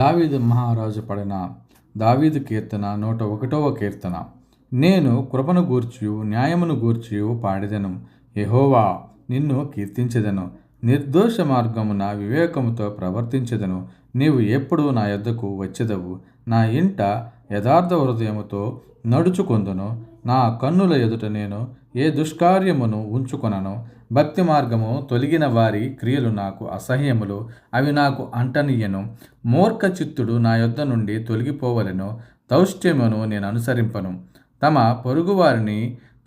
దావీదు మహారాజు పడిన దావీదు కీర్తన 101వ కీర్తన. నేను కృపను గూర్చియు న్యాయమును గూర్చియు పాడెదను. యెహోవా, నిన్ను కీర్తించెదను. నిర్దోష మార్గమున వివేకముతో ప్రవర్తించెదను. నీవు ఎప్పుడు నా యొద్దకు వచ్చెదవు. నా ఇంట యథార్థ హృదయముతో నడుచుకొందును. నా కన్నుల ఎదుట నేను ఏ దుష్కార్యమును ఉంచుకొనను. భక్తి మార్గము తొలగిన వారి క్రియలు నాకు అసహ్యములు, అవి నాకు అంటనీయను. మూర్ఖ చిత్తుడు నా యొద్ద నుండి తొలగిపోవలెను. దౌష్ట్యమును నేను అనుసరింపను. తమ పొరుగువారిని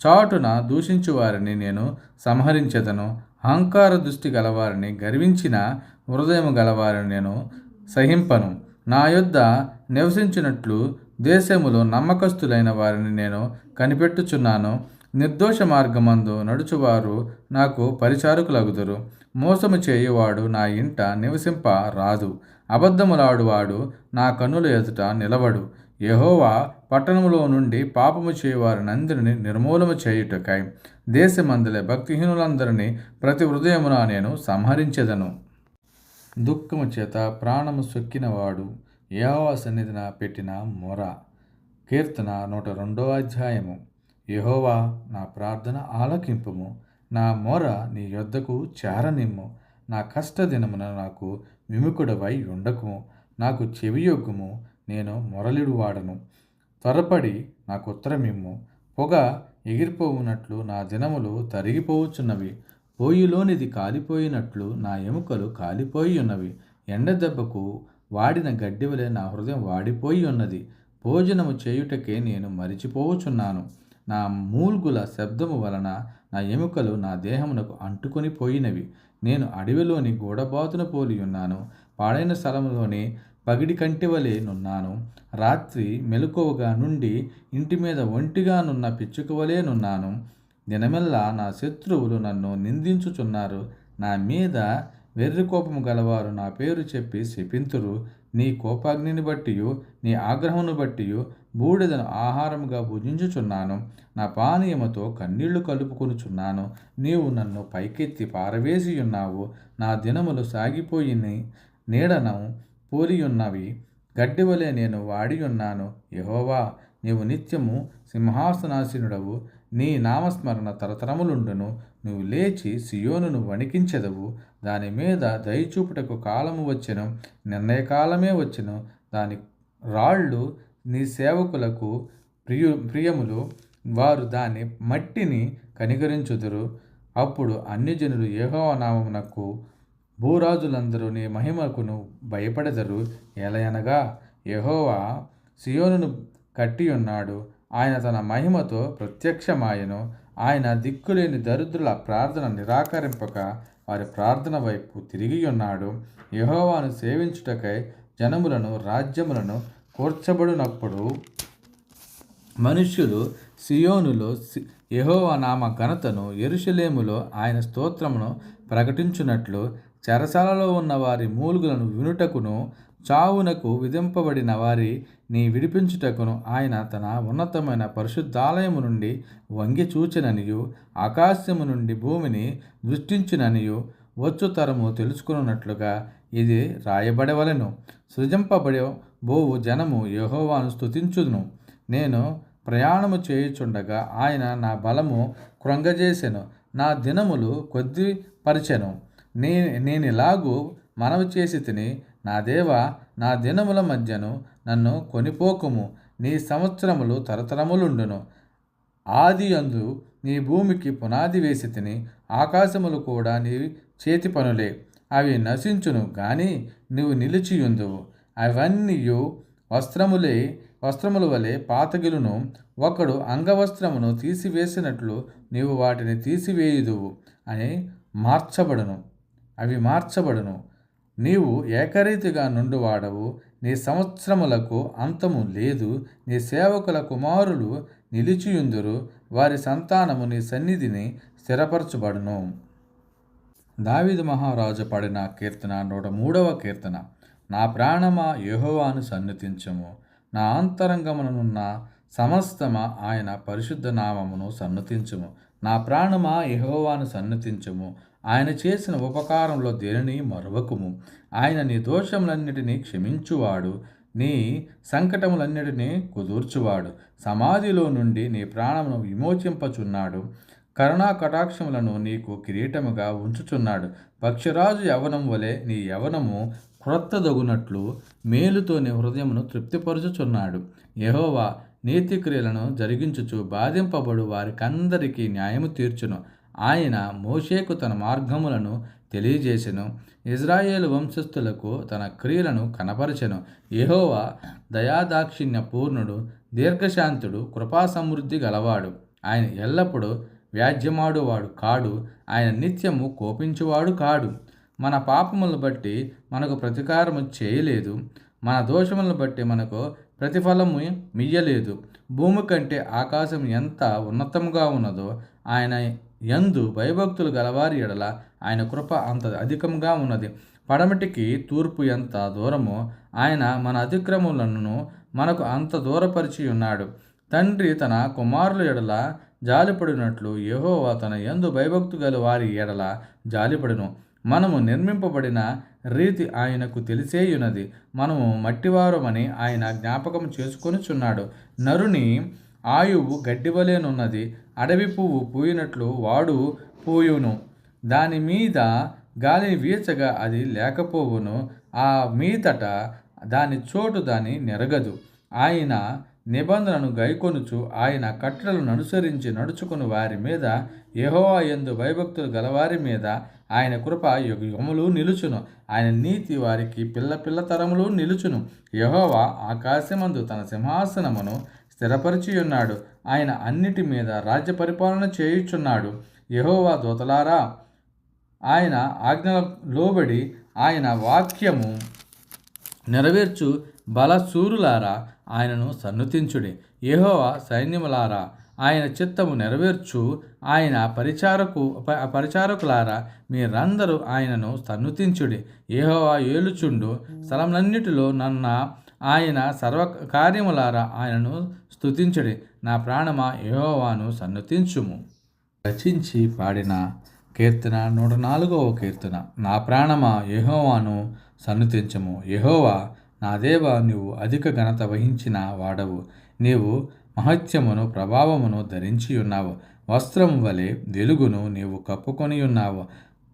చాటున దూషించువారిని నేను సంహరించెదను. అహంకార దృష్టి గలవారిని, గర్వించిన హృదయము గలవారిని నేను సహింపను. నా యొద్ద నివసించినట్లు దేశములో నమ్మకస్తులైన వారిని నేను కనిపెట్టుచున్నాను. నిర్దోష మార్గమందు నడుచువారు నాకు పరిచారకులగుదురు. మోసము చేయువాడు నా ఇంట నివసింప రాదు. అబద్ధములాడువాడు నా కన్నుల ఎదుట నిలవడు. యెహోవా పట్టణములో నుండి పాపము చేయువారినందరినీ నిర్మూలము చేయుటకై దేశమందులే భక్తిహీనులందరినీ ప్రతి హృదయమున నేను సంహరించెదను. దుఃఖము చేత ప్రాణము సొక్కినవాడు యెహోవా సన్నిధిన పెట్టిన మొర. కీర్తన 102వ అధ్యాయము. యెహోవా, నా ప్రార్థన ఆలకింపుము. నా మొర నీ యొద్దకు చేరనిమ్ము. నా కష్టదినమున నాకు విముఖుడవై ఉండకుము. నాకు చెవియొగ్గుము, నేను మొరలిడువాడను. త్వరపడి నాకు ఉత్తరమిమ్ము. పొగ ఎగిరిపోవునట్లు నా దినములు తరిగిపోవుచున్నవి. పోయిలోనిది కాలిపోయినట్లు నా ఎముకలు కాలిపోయి ఉన్నవి. ఎండ దెబ్బకు వాడిన గడ్డివలే నా హృదయం వాడిపోయి ఉన్నది. భోజనము చేయుటకే నేను మరిచిపోవుచున్నాను. నా మూల్గుల శబ్దము వలన నా ఎముకలు నా దేహమునకు అంటుకొని పోయినవి. నేను అడవిలోని గూడబాతును పోలి ఉన్నాను. పాడైన స్థలములోని పగిడి కంటివలే నున్నాను. రాత్రి మెలకువగా నుండి ఇంటి మీద ఒంటిగానున్న పిచ్చుకవలే నున్నాను. దినమెల్లా నా శత్రువులు నన్ను నిందించుచున్నారు. నా మీద వెర్రికోపము గలవారు నా పేరు చెప్పి శపింతురు. నీ కోపాగ్నిని బట్టియు నీ ఆగ్రహమును బట్టియు బూడిదను ఆహారముగా భుజించుచున్నాను. నా పానీయముతో కన్నీళ్లు కలుపుకొనుచున్నాను. నీవు నన్ను పైకెత్తి పారవేసియున్నావు. నా దినములు సాగిపోయి నీడను పోలియున్నవి. గడ్డివలే నేను వాడియున్నాను. యెహోవా, నీవు నిత్యము సింహాసనాసీనుడవు. నీ నామస్మరణ తరతరములుండును. నువ్వు లేచి సియోనును వణికించెదవు. దాని మీద దయచూపుటకు కాలము వచ్చెను, నిర్ణయకాలమే వచ్చెను. దాని రాళ్ళు నీ సేవకులకు ప్రియములు. వారు దాని మట్టిని కనికరించుదురు. అప్పుడు అన్యజనులు యెహోవా నామమునకు, భూరాజులందరూ నీ మహిమకును భయపడెదరు. ఎలయనగా యెహోవా సియోనును కట్టియున్నాడు. ఆయన తన మహిమతో ప్రత్యక్షమాయెను. ఆయన దిక్కులేని దరిద్రుల ప్రార్థన నిరాకరింపక వారి ప్రార్థన వైపు తిరిగియున్నాడు. యెహోవాను సేవించుటకై జనములను రాజ్యములను కూర్చబడినప్పుడు మనుష్యులు సియోనులో యెహోవా నామ ఘనతను, యెరూషలేములో ఆయన స్తోత్రమును ప్రకటించున్నట్లు చెరసాలలో ఉన్న వారి మూలుగులను వినుటకును, చావునకు విధింపబడిన వారి నీ విడిపించుటకును ఆయన తన ఉన్నతమైన పరిశుద్ధాలయము నుండి వంగి చూచిననియు, ఆకాశము నుండి భూమిని దృష్టించిననియు వచ్చు తరము తెలుసుకున్నట్లుగా ఇది రాయబడవలెను. సృజింపబడే బోవు జనము యెహోవాను స్తుతించును. నేను ప్రయాణము చేయుచుండగా ఆయన నా బలము కృంగజేసెను. నా దినములు కొద్దిపరచెను. నేనిలాగూ మనవి చేసి తిని, నా దేవా, నా దినముల మధ్యను నన్ను కొనిపోకుము. నీ సంవత్సరములు తరతరములుండును. ఆదియందు నీ భూమికి పునాది వేసి తిని, ఆకాశములు కూడా నీ చేతి పనులే. అవి నశించును గాని నువ్వు నిలిచియుందువు. అవన్నీయు వస్త్రముల వలె పాతగిలును. ఒకడు అంగవస్త్రమును తీసివేసినట్లు నీవు వాటిని తీసివేయుదువు అని అవి మార్చబడును. నీవు ఏకరీతిగా నుండువాడవు. నీ సంవత్సరములకు అంతము లేదు. నీ సేవకుల కుమారులు నిలిచియుందురు. వారి సంతానము నీ సన్నిధిని స్థిరపరచబడును. దావీదు మహారాజు పాడిన కీర్తన 103వ కీర్తన. నా ప్రాణమా, యెహోవాను సన్నుతించుము. నా అంతరంగమునున్న సమస్తమా ఆయన పరిశుద్ధ నామమును సన్నుతించుము. నా ప్రాణమా, యెహోవాను సన్నుతించుము. ఆయన చేసిన ఉపకారంలో దేనిని మరువకుము. ఆయన నీ దోషములన్నిటినీ క్షమించువాడు, నీ సంకటములన్నిటినీ కుదూర్చువాడు. సమాధిలో నుండి నీ ప్రాణమును విమోచింపచున్నాడు. కరుణా కటాక్షములను నీకు కిరీటముగా ఉంచుచున్నాడు. పక్షిరాజు యవనం వలె నీ యవనము క్రొత్తదగునట్లు మేలుతో నీ హృదయమును తృప్తిపరుచుచున్నాడు. యెహోవా నీతిక్రియలను జరిగించుచు బాధింపబడు వారికందరికీ న్యాయము తీర్చును. ఆయన మోషేకు తన మార్గములను తెలియజేసెను. ఇజ్రాయేలు వంశస్థులకు తన క్రియలను కనపరచెను. యెహోవా దయాదాక్షిణ్య పూర్ణుడు, దీర్ఘశాంతుడు, కృపాసమృద్ధి గలవాడు. ఆయన ఎల్లప్పుడూ వ్యాజ్యమాడువాడు కాడు. ఆయన నిత్యము కోపించువాడు కాడు. మన పాపములను బట్టి మనకు ప్రతీకారము చేయలేదు, మన దోషములను బట్టి మనకు ప్రతిఫలము మియ్యలేదు. భూమి కంటే ఆకాశం ఎంత ఉన్నతముగా ఉన్నదో ఆయన యందు భయభక్తులు గలవారి ఎడల ఆయన కృప అంత అధికంగా ఉన్నది. పడమటికి తూర్పు ఎంత దూరమో ఆయన మన అతిక్రమములను మనకు అంత దూరపరిచి ఉన్నాడు. తండ్రి తన కుమారుల ఎడల జాలిపడినట్లు యెహోవా తన యందు భయభక్తు గల వారి ఎడల జాలిపడును. మనము నిర్మింపబడిన రీతి ఆయనకు తెలిసేయున్నది. మనము మట్టివారమని ఆయన జ్ఞాపకం చేసుకొనుచున్నాడు. నరుని ఆయువు గడ్డివలేనున్నది. అడవి పువ్వు పూయినట్లు వాడు పూయును. దాని మీద గాలిని వీచగా అది లేకపోవును. ఆ మీదట దాని చోటు దాని నెరగదు. ఆయన నిబంధనను గైకొనుచు ఆయన కట్టడలను అనుసరించి నడుచుకుని వారి మీద, యెహోవా యందు భయభక్తులు గలవారి మీద ఆయన కృప యుగములు నిలుచును. ఆయన నీతి వారికి పిల్ల తరములు నిలుచును. యెహోవా ఆకాశమందు తన సింహాసనమును స్థిరపరిచి ఉన్నాడు. ఆయన అన్నిటి మీద రాజ్య పరిపాలన చేయుచున్నాడు. యెహోవా దూతలారా, ఆయన ఆజ్ఞల లోబడి ఆయన వాక్యము నెరవేర్చు బలశూరులారా, ఆయనను సన్నుతించుడి. యెహోవా సైన్యములారా, ఆయన చిత్తము నెరవేర్చు ఆయన పరిచారకులారా, మీరందరూ ఆయనను సన్నుతించుడి. యెహోవా ఏలుచుండు స్థలములన్నిటిలో నన్న ఆయన సర్వకార్యములారా ఆయనను స్తుతించుడి. నా ప్రాణమా యెహోవాను సన్నుతించుము. రచించి పాడిన కీర్తన 104వ కీర్తన. నా ప్రాణమా యెహోవాను సన్నుతించుము. యెహోవా నా దేవా, నీవు అధిక ఘనత వహించిన వాడవు. నీవు మహత్యమును ప్రభావమును ధరించి ఉన్నావు. వస్త్రము వలె వెలుగును నీవు కప్పుకొని ఉన్నావు.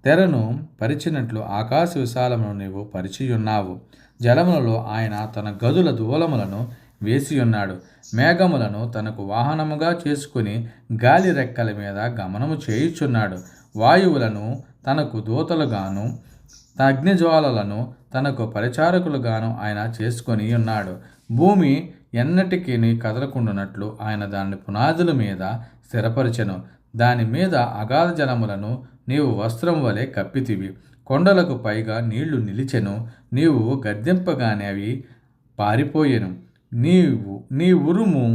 తెరను పరిచినట్లు ఆకాశ విశాలమును నీవు పరిచియున్నావు. జలములలో ఆయన తన గదుల దూలములను వేసియున్నాడు. మేఘములను తనకు వాహనముగా చేసుకుని గాలి రెక్కల మీద గమనము చేయుచున్నాడు. వాయువులను తనకు దూతలుగాను అగ్నిజ్వాలలను తనకు పరిచారకులుగాను ఆయన చేసుకొని ఉన్నాడు. భూమి ఎన్నటికీ కదలకుండునట్లు ఆయన దాని పునాదుల మీద స్థిరపరచెను. దాని మీద అగాధ జలములను నీవు వస్త్రం వలె కప్పితివి. కొండలకు పైగా నీళ్లు నిలిచెను. నీవు గద్దింపగానే అవి పారిపోయెను. నీ ఉరుము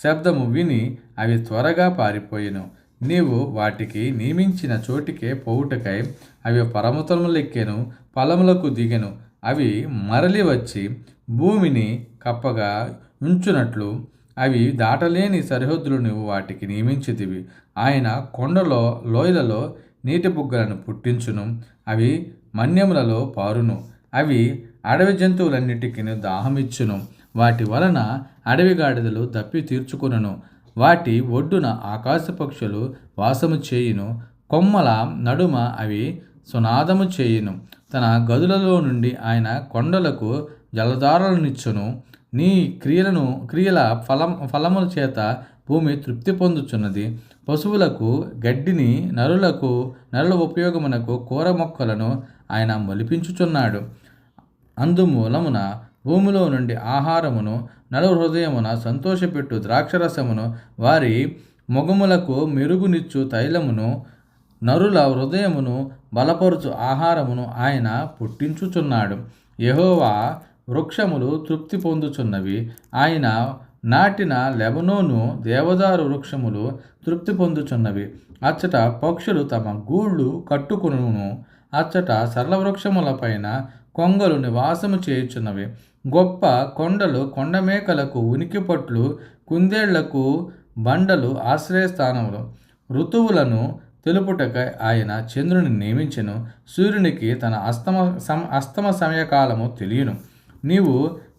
శబ్దము విని అవి త్వరగా పారిపోయెను. నీవు వాటికి నియమించిన చోటికే పోవుటకై అవి పర్వతములెక్కెను, పొలములకు దిగెను. అవి మరలి వచ్చి భూమిని కప్పగా ఉంచునట్లు అవి దాటలేని సరిహద్దులు నువ్వు వాటికి నియమించితివి. ఆయన కొండలో లోయలలో నీటి బుగ్గలను పుట్టించును. అవి మన్యములలో పారును. అవి అడవి జంతువులన్నిటికీ దాహమిచ్చును. వాటి వలన అడవి గాడిదలు దప్పి తీర్చుకొనును. వాటి ఒడ్డున ఆకాశ పక్షులు వాసము చేయును. కొమ్మల నడుమ అవి సునాదము చేయును. తన గదులలో నుండి ఆయన కొండలకు జలధారలనిచ్చును. నీ క్రియల ఫలముల చేత భూమి తృప్తి పొందుచున్నది. పశువులకు గడ్డిని, నరుల ఉపయోగమునకు కూర మొక్కలను ఆయన మొలిపించుచున్నాడు. అందుమూలమున భూమిలో నుండి ఆహారమును, నలుల హృదయమున సంతోషపెట్టు ద్రాక్షరసమును, వారి మొగములకు మెరుగునిచ్చు తైలమును, నరుల హృదయమును బలపరుచు ఆహారమును ఆయన పుట్టించుచున్నాడు. యెహోవా వృక్షములు తృప్తి పొందుచున్నవి. ఆయన నాటిన లెబనోను దేవదారు వృక్షములు తృప్తి పొందుచున్నవి. అచ్చట పక్షులు తమ గూళ్ళు కట్టుకును. అచ్చట సరళవృక్షములపైన కొంగలు నివాసము చేయుచున్నవి. గొప్ప కొండలు కొండమేకలకు ఉనికిపట్లు, కుందేళ్లకు బండలు ఆశ్రయస్థానములు. ఋతువులను తెలుపుటకై ఆయన చంద్రుని నియమించెను. సూర్యునికి తన అస్తమ సమయకాలము తెలియను. నీవు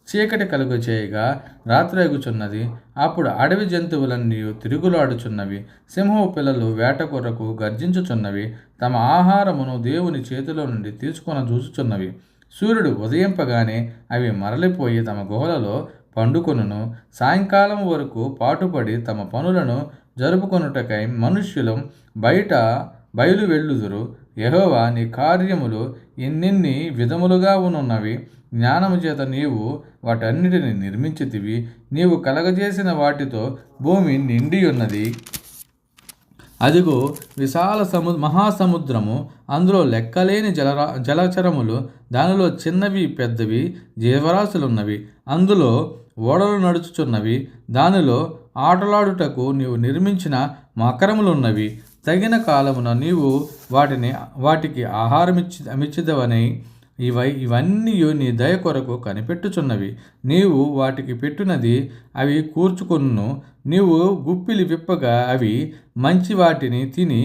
చీకటి కలుగు చేయగా రాత్రి అగుచున్నది. అప్పుడు అడవి జంతువులన్నీ తిరుగులాడుచున్నవి. సింహపు పిల్లలు వేట కొరకు గర్జించుచున్నవి. తమ ఆహారమును దేవుని చేతిలో నుండి తీసుకొని చూచుచున్నవి. సూర్యుడు ఉదయింపగానే అవి మరలిపోయి తమ గుహలలో పండుకొనును. సాయంకాలం వరకు పాటుపడి తమ పనులను జరుపుకొనుటకై మనుష్యులు బయలు వెళ్ళుదురు. యెహోవా, నీ కార్యములు ఎన్నెన్ని విధములుగా ఉన్నవి. జ్ఞానము చేత నీవు వాటన్నిటిని నిర్మించితివి. నీవు కలగజేసిన వాటితో భూమి నిండి ఉన్నది. అదిగో, విశాల మహాసముద్రము, అందులో లెక్కలేని జలచరములు, దానిలో చిన్నవి పెద్దవి జీవరాశులున్నవి. అందులో ఓడలు నడుచుచున్నవి. దానిలో ఆటలాడుటకు నీవు నిర్మించిన మకరములున్నవి. తగిన కాలమున నీవు వాటికి ఆహారమిచ్చిదవని ఇవన్నీ నీ దయ కొరకు కనిపెట్టుచున్నవి. నీవు వాటికి పెట్టినది అవి కూర్చుకొనును. నీవు గుప్పిలి విప్పగా అవి మంచి వాటిని తిని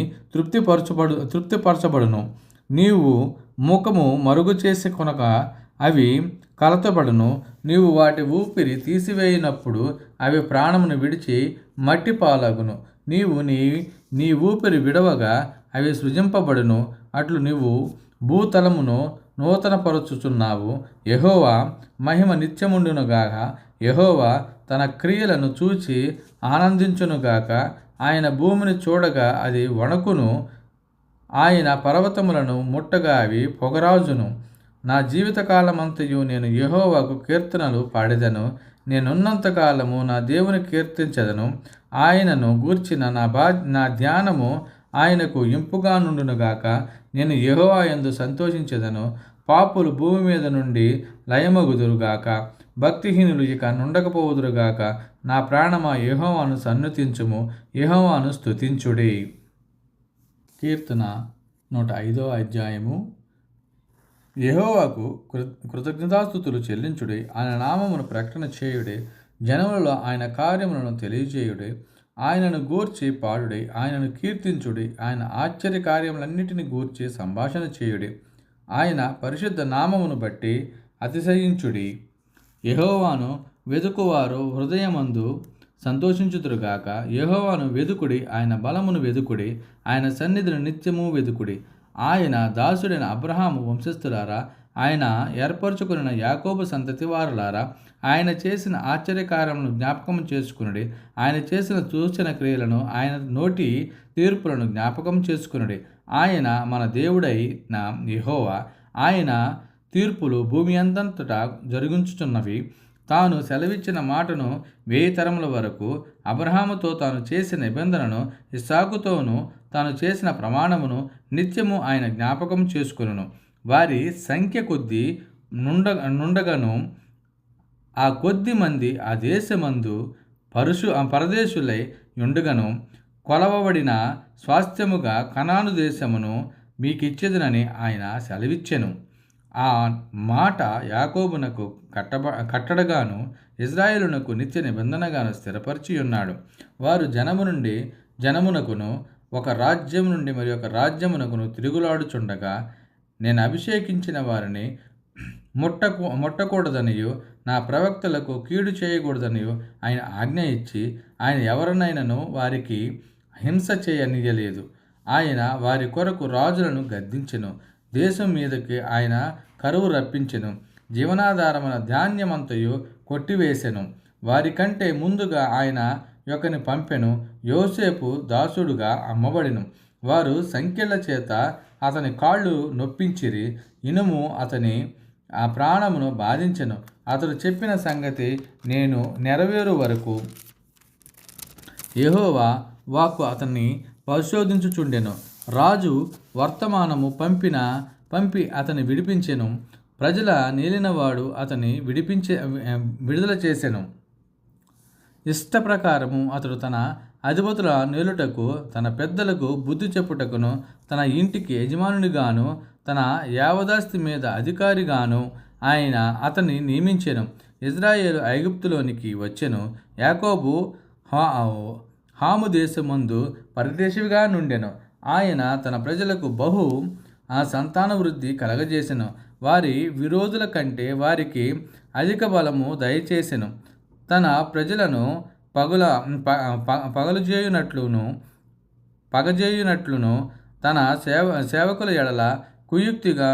తృప్తిపరచబడును. నీవు ముఖము మరుగు చేసి కొనక అవి కలతబడును. నీవు వాటి ఊపిరి తీసివేయినప్పుడు అవి ప్రాణమును విడిచి మట్టి పాలగును. నీవు నీ ఊపిరి విడవగా అవి సృజింపబడును. అట్లు నీవు భూతలమును నూతనపరచుచున్నావు. యెహోవా మహిమ నిత్యముండునుగాక. యెహోవా తన క్రియలను చూచి ఆనందించునుగాక. ఆయన భూమిని చూడగా అది వణకును. ఆయన పర్వతములను ముట్టగా అవి పొగరాజును. నా జీవితకాలమంతయు నేను యెహోవాకు కీర్తనలు పాడెదను. నేనున్నంతకాలము నా దేవుని కీర్తించెదను. ఆయనను గూర్చిన నా ధ్యానము ఆయనకు ఇంపుగా నుండునుగాక. నేను యెహోవా యందు సంతోషించెదను. పాపులు భూమి మీద నుండి లయమగుదురుగాక. భక్తిహీనులు ఇక నుండకపోవుదురుగాక. నా ప్రాణమా, యెహోవాను సన్నుతించుము. యెహోవాను స్తుతించుడి. కీర్తన 105వ అధ్యాయము. యెహోవాకు కృతజ్ఞతాస్తుతులు చెల్లించుడి. ఆయన నామమును ప్రకటన చేయుడి. జనములలో ఆయన కార్యములను తెలియజేయుడి. ఆయనను గూర్చి పాడుడి. ఆయనను కీర్తించుడి. ఆయన ఆశ్చర్య కార్యములన్నిటిని గూర్చి సంభాషణ చేయుడి. ఆయన పరిశుద్ధ నామమును బట్టి అతిశయించుడి. యెహోవాను వెదుకువారు హృదయమందు సంతోషించుదురుగాక. యెహోవాను వెదుకుడి. ఆయన బలమును వెదుకుడి. ఆయన సన్నిధిని నిత్యము వెదుకుడి. ఆయన దాసుడైన అబ్రహాము వంశస్థులారా, ఆయన ఏర్పరచుకున్న యాకోబు సంతతి వారులారా, ఆయన చేసిన ఆశ్చర్యకార్యములను జ్ఞాపకం చేసుకునుడి. ఆయన చేసిన సూచన క్రియలను, ఆయన నోటి తీర్పులను జ్ఞాపకం చేసుకునుడి. ఆయన మన దేవుడైన యెహోవా. ఆయన తీర్పులు భూమి అంతటా జరిగించుచున్నవి. తాను సెలవిచ్చిన మాటను 1000 తరముల వరకు, అబ్రహాముతో తాను చేసిన నిబంధనను, ఇస్సాకుతోనూ తాను చేసిన ప్రమాణమును నిత్యము ఆయన జ్ఞాపకం చేసుకొనును. వారి సంఖ్య కొద్దీ నుండగను ఆ కొద్ది మంది ఆ దేశమందు పరదేశులై ఉండగను. కొలవబడిన స్వాస్థ్యముగా కనాను దేశమును మీకిచ్చేదనని ఆయన సెలవిచ్చెను. ఆ మాట యాకోబునకు కట్టడగాను, ఇజ్రాయేలునకు నిత్య నిబంధనగాను స్థిరపరిచి ఉన్నాడు. వారు జనము నుండి జనమునకును, ఒక రాజ్యం నుండి మరి ఒక రాజ్యమునకును తిరుగులాడుచుండగా, నేను అభిషేకించిన వారిని ముట్టకూడదనియు, నా ప్రవక్తలకు కీడు చేయకూడదనియు ఆయన ఆజ్ఞ ఇచ్చి, ఆయన ఎవరినైనాను వారికి హింస చేయనీయలేదు. ఆయన వారి కొరకు రాజులను గద్దించెను. దేశం మీదకి ఆయన కరువు రప్పించెను. జీవనాధారమైన ధాన్యమంతయు కొట్టివేసెను. వారికంటే ముందుగా ఆయన యొక్కని పంపెను. యోసేపు దాసుడుగా అమ్మబడెను. వారు సంకెళ్ళ చేత అతని కాళ్ళు నొప్పించిరి. ఇనుము అతని ఆ ప్రాణమును బాధించెను. అతడు చెప్పిన సంగతి నేను నెరవేరు వరకు యెహోవా వాక్కు అతన్ని పరిశోధించుచుండెను. రాజు వర్తమానము పంపి అతన్ని విడిపించెను. ప్రజల నేలినవాడు అతన్ని విడుదల చేసెను. ఇష్ట ప్రకారము అతడు తన అధిపతుల నేలుటకు, తన పెద్దలకు బుద్ధి చెప్పుటకును, తన ఇంటికి యజమానునిగాను, తన యావదాస్తి మీద అధికారిగాను ఆయన అతన్ని నియమించెను. ఇజ్రాయేలు ఐగుప్తులోనికి వచ్చెను. యాకోబు హాము దేశమందు పరదేశిగా నుండెను. ఆయన తన ప్రజలకు సంతాన వృద్ధి కలగజేసెను. వారి విరోధుల కంటే వారికి అధిక బలము దయచేసెను. తన ప్రజలను పగుల పగలుజేయునట్లును పగజేయునట్లును తన సేవకుల ఎడల కుయుక్తిగా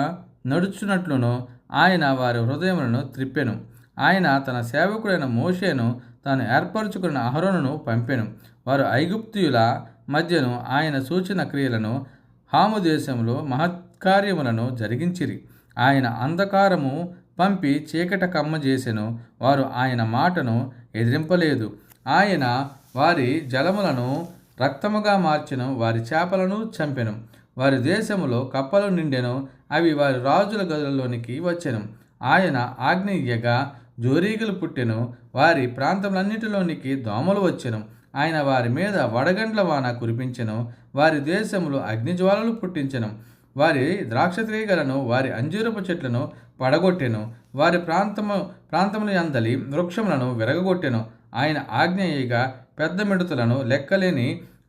నడుచునట్లును ఆయన వారి హృదయములను త్రిప్పెను. ఆయన తన సేవకుడైన మోషేను తాను ఏర్పరచుకున్న అహరోనును పంపెను. వారు ఐగుప్తీయుల మధ్యను ఆయన సూచన క్రియలను హాము దేశంలో మహత్కార్యములను జరిగించిరి. ఆయన అంధకారము పంపి చీకట కమ్మ చేసెను. వారు ఆయన మాటను ఎదిరింపలేదు. ఆయన వారి జలములను రక్తముగా మార్చెను. వారి చేపలను చంపెను. వారి దేశములో కప్పలు నిండెను. అవి వారి రాజుల గదులలోనికి వచ్చెను. ఆయన ఆజ్ఞ ఇయ్యగా జోరీగలు పుట్టెను. వారి ప్రాంతములన్నిటిలోనికి దోమలు వచ్చెను. ఆయన వారి మీద వడగండ్ల వాన కురిపించెను. వారి దేశములో అగ్నిజ్వాలలు పుట్టించెను. వారి ద్రాక్షతీగలను వారి అంజూరపు చెట్లను పడగొట్టెను. వారి ప్రాంతముల యందలి వృక్షములను విరగగొట్టెను. ఆయన ఆజ్ఞయిగా పెద్ద మిడతలను లెక్కలేని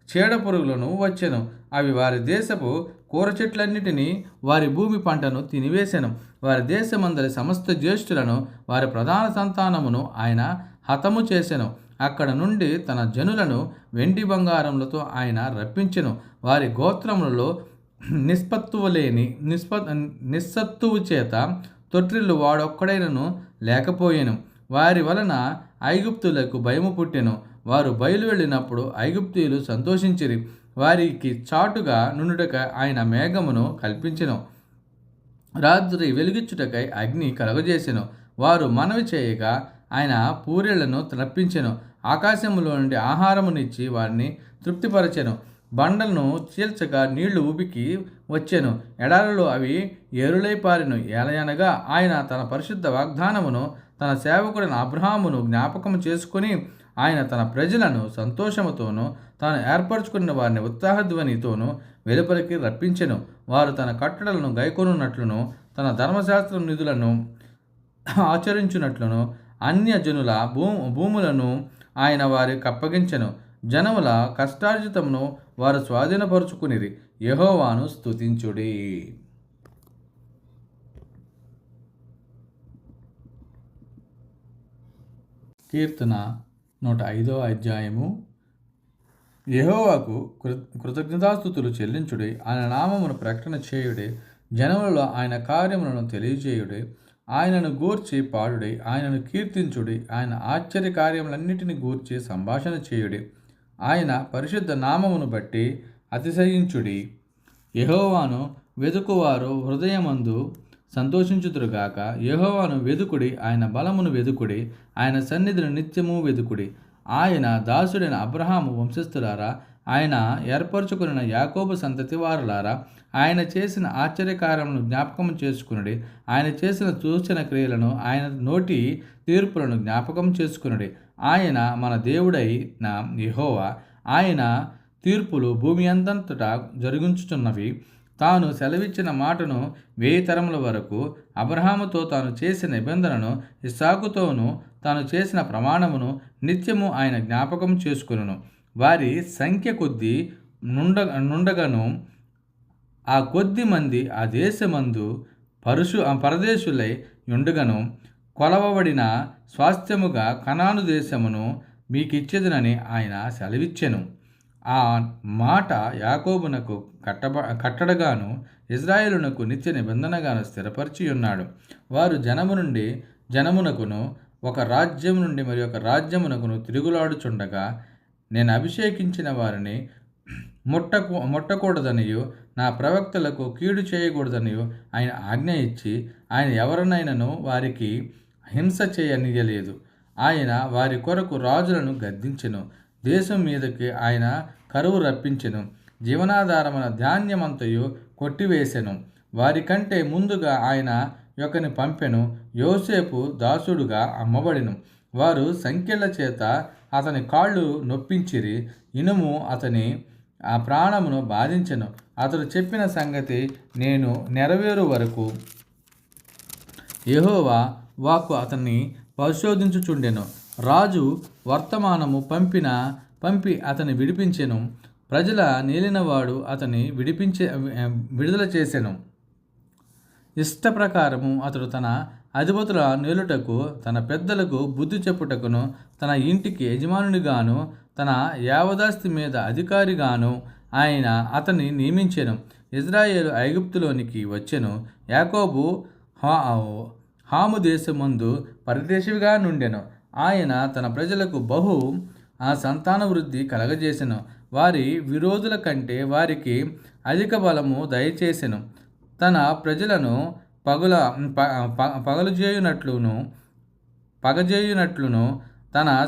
చీడ పురుగులను వచ్చెను. అవి వారి దేశపు కూర చెట్లన్నిటినీ వారి భూమి పంటను తినివేశెను. వారి దేశమందరి సమస్త జ్యేష్ఠులను వారి ప్రధాన సంతానమును ఆయన హతము చేసెను. అక్కడ నుండి తన జనులను వెండి బంగారములతో ఆయన రప్పించెను. వారి గోత్రములలో నిస్సత్తువు చేత తొట్టిల్లు వాడొక్కడైనను లేకపోయెను. వారి వలన ఐగుప్తులకు భయము పుట్టెను. వారు బయలు వెళ్ళినప్పుడు ఐగుప్తీయులు సంతోషించిరి. వారికి చాటుగా నుండుటకై ఆయన మేఘమును కల్పించెను. రాత్రి వెలుగిచ్చుటకై అగ్ని కలగజేసెను. వారు మనవి చేయగా ఆయన పూరేళ్లను రప్పించెను. ఆకాశములో నుండి ఆహారమునిచ్చి వారిని తృప్తిపరచెను. బండలను చీల్చగా నీళ్లు ఉబికి వచ్చెను. ఎడారిలో అవి ఏరులై పారెను. ఏలయనగా ఆయన తన పరిశుద్ధ వాగ్దానమును తన సేవకుడైన అబ్రహామును జ్ఞాపకము చేసుకుని ఆయన తన ప్రజలను సంతోషముతోనూ తాను ఏర్పరచుకున్న వారిని ఉత్సాహధ్వనితోనూ వెలుపలికి రప్పించెను. వారు తన కట్టడలను గైకొనున్నట్లును తన ధర్మశాస్త్ర నిధులను ఆచరించున్నట్లును అన్యజనుల భూములను ఆయన వారికి అప్పగించెను. జనముల కష్టార్జితమును వారు స్వాధీనపరుచుకునిరి. యెహోవాను స్తుతించుడి. కీర్తన 105వ అధ్యాయము. యెహోవాకు కృతజ్ఞతాస్తుతులు చెల్లించుడి. ఆయన నామమును ప్రకటన చేయుడి. జనములలో ఆయన కార్యములను తెలియజేయుడి. ఆయనను గూర్చి పాడుడి. ఆయనను కీర్తించుడి. ఆయన ఆశ్చర్య కార్యములన్నిటిని గూర్చి సంభాషణ చేయుడి. ఆయన పరిశుద్ధ నామమును బట్టి అతిశయించుడి. యెహోవాను వెదుకువారు హృదయమందు సంతోషించుదురుగాక. యెహోవాను వెదుకుడి. ఆయన బలమును వెదుకుడి. ఆయన సన్నిధిని నిత్యము వెదుకుడి. ఆయన దాసుడైన అబ్రహాము వంశస్థులారా, ఆయన ఏర్పరచుకున్న యాకోబు సంతతి వారులారా, ఆయన చేసిన ఆశ్చర్యకార్యములను జ్ఞాపకం చేసుకునుడి. ఆయన చేసిన సూచన క్రియలను, ఆయన నోటి తీర్పులను జ్ఞాపకం చేసుకునుడి. ఆయన మన దేవుడైన యెహోవా. ఆయన తీర్పులు భూమి అందంతటా జరిగించుచున్నవి. తాను సెలవిచ్చిన మాటను 1000 తరముల వరకు, అబ్రహాముతో తాను చేసిన నిబంధనను, ఇస్సాకుతోనూ తాను చేసిన ప్రమాణమును నిత్యము ఆయన జ్ఞాపకం చేసుకును. వారి సంఖ్య కొద్దీ నుండగను ఆ కొద్ది మంది ఆ దేశమందు పరదేశులై యుండగను. కొలవబడిన స్వాస్థ్యముగా కనాను దేశమును మీకిచ్చేదనని ఆయన సెలవిచ్చెను. ఆ మాట యాకోబునకు కట్టడగాను ఇజ్రాయేలునకు నిత్య నిబంధనగాను స్థిరపరిచి ఉన్నాడు. వారు జనము నుండి జనమునకును, ఒక రాజ్యం నుండి మరి ఒక రాజ్యమునకును తిరుగులాడుచుండగా, నేను అభిషేకించిన వారిని ముట్టకూడదనియు నా ప్రవక్తలకు కీడు చేయకూడదనియు ఆయన ఆజ్ఞ ఇచ్చి, ఆయన ఎవరినైనాను వారికి హింస చేయనీయలేదు. ఆయన వారి కొరకు రాజులను గద్దించెను. దేశం మీదకి ఆయన కరువు రప్పించెను. జీవనాధారమైన ధాన్యమంతయు కొట్టివేసెను. వారికంటే ముందుగా ఆయన యొక్కని పంపెను. యోసేపు దాసుడుగా అమ్మబడిను. వారు సంకెళ్ల చేత అతని కాళ్ళు నొప్పించిరి. ఇనుము అతని ఆ ప్రాణమును బాధించెను. అతడు చెప్పిన సంగతి నేను నెరవేరు వరకు యెహోవా వాక్కు అతన్ని పరిశోధించుచుండెను. రాజు వర్తమానము పంపి అతని విడిపించెను. ప్రజల నేలినవాడు అతని విడుదల చేసెను. ఇష్ట ప్రకారము అతడు తన అధిపతుల నేలుటకు, తన పెద్దలకు బుద్ధి చెప్పుటకును, తన ఇంటికి యజమానునిగాను, తన యావదాస్తి మీద అధికారిగాను ఆయన అతన్ని నియమించెను. ఇజ్రాయేలు ఐగుప్తులోనికి వచ్చెను. యాకోబు హాము దేశమందు పరదేశివిగా నుండెను. ఆయన తన ప్రజలకు ఆ సంతాన వృద్ధి కలగజేసెను. వారి విరోధుల కంటే వారికి అధిక బలము దయచేసెను. తన ప్రజలను పగజేయునట్లును తన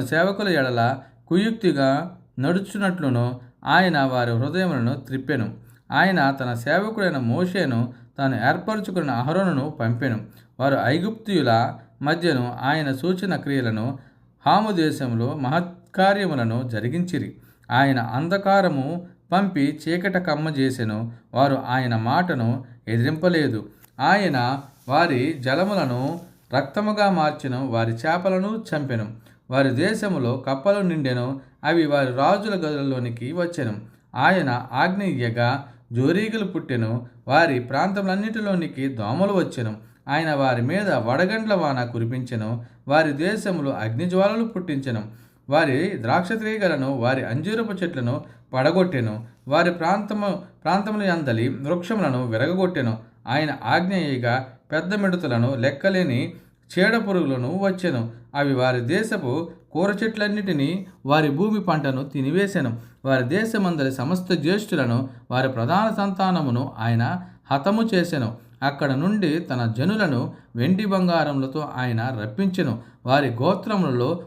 సేవకుల ఎడల కుయుక్తిగా నడుచునట్లును ఆయన వారి హృదయములను త్రిప్పెను. ఆయన తన సేవకుడైన మోషేను తాను ఏర్పరచుకున్న అహరోనును పంపెను. వారు ఐగుప్తీయుల మధ్యను ఆయన సూచన క్రియలను, హాము దేశంలో మహత్కార్యములను జరిగించిరి. ఆయన అంధకారము పంపి చీకట కమ్మ చేసెను. వారు ఆయన మాటను ఎదిరింపలేదు. ఆయన వారి జలములను రక్తముగా మార్చెను. వారి చేపలను చంపెను. వారి దేశములో కప్పలు నిండెను. అవి వారి రాజుల గదులలోనికి వచ్చెను. ఆయన ఆజ్ఞ ఇయ్యగా జోరీగలు పుట్టెను. వారి ప్రాంతములన్నిటిలోనికి దోమలు వచ్చెను. ఆయన వారి మీద వడగండ్ల వాన కురిపించెను. వారి దేశములో అగ్నిజ్వాలలు పుట్టించెను. వారి ద్రాక్షతీగలను, వారి అంజూరపు చెట్లను పడగొట్టెను. వారి ప్రాంతముల యందలి వృక్షములను విరగగొట్టెను. ఆయన ఆజ్ఞేయగా పెద్ద మిడతలను, లెక్కలేని చీడపురుగులను వచ్చెను. అవి వారి దేశపు కూర చెట్లన్నిటినీ, వారి భూమి పంటను తినివేశెను. వారి దేశమందరి సమస్త జ్యేష్ఠులను, వారి ప్రధాన సంతానమును ఆయన హతము చేసెను. అక్కడ నుండి తన జనులను వెండి బంగారములతో ఆయన రప్పించెను. వారి గోత్రములలో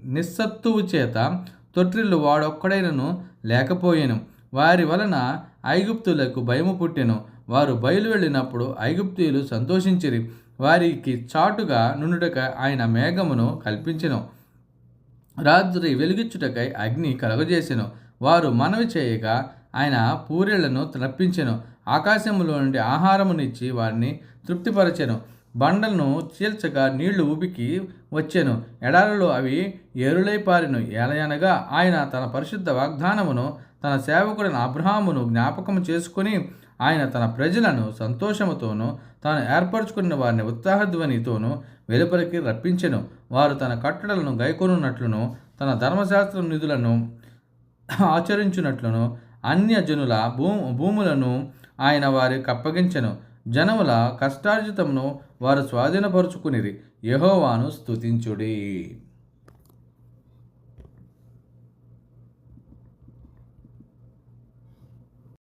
నిస్సత్తువు చేత తొట్టిల్లు వాడొక్కడైనను లేకపోయెను. వారి వలన ఐగుప్తులకు భయము పుట్టెను. వారు బయలు వెళ్ళినప్పుడు ఐగుప్తీయులు సంతోషించిరి. వారికి చాటుగా నుండుటకై ఆయన మేఘమును కల్పించెను. రాత్రి వెలుగిచ్చుటకై అగ్ని కలగజేసెను. వారు మనవి చేయగా ఆయన పూరేళ్లను రప్పించెను. ఆకాశములో నుండి ఆహారమునిచ్చి వారిని తృప్తిపరచెను. బండలను చీల్చగా నీళ్లు ఉబికి వచ్చెను. ఎడారిలో అవి ఏరులై పారెను. ఏలయనగా ఆయన తన పరిశుద్ధ వాగ్దానమును, తన సేవకుడైన అబ్రహామును జ్ఞాపకము చేసుకుని, ఆయన తన ప్రజలను సంతోషముతోనూ తాను ఏర్పరచుకున్న వారిని ఉత్సాహధ్వనితోనూ వెలుపలికి రప్పించెను. వారు తన కట్టడలను గైకొనున్నట్లును, తన ధర్మశాస్త్ర నిధులను ఆచరించున్నట్లును అన్యజనుల భూములను ఆయన వారికి అప్పగించెను. జనముల కష్టార్జితమును వారు స్వాధీనపరుచుకునిరి. యెహోవాను స్తుతించుడి.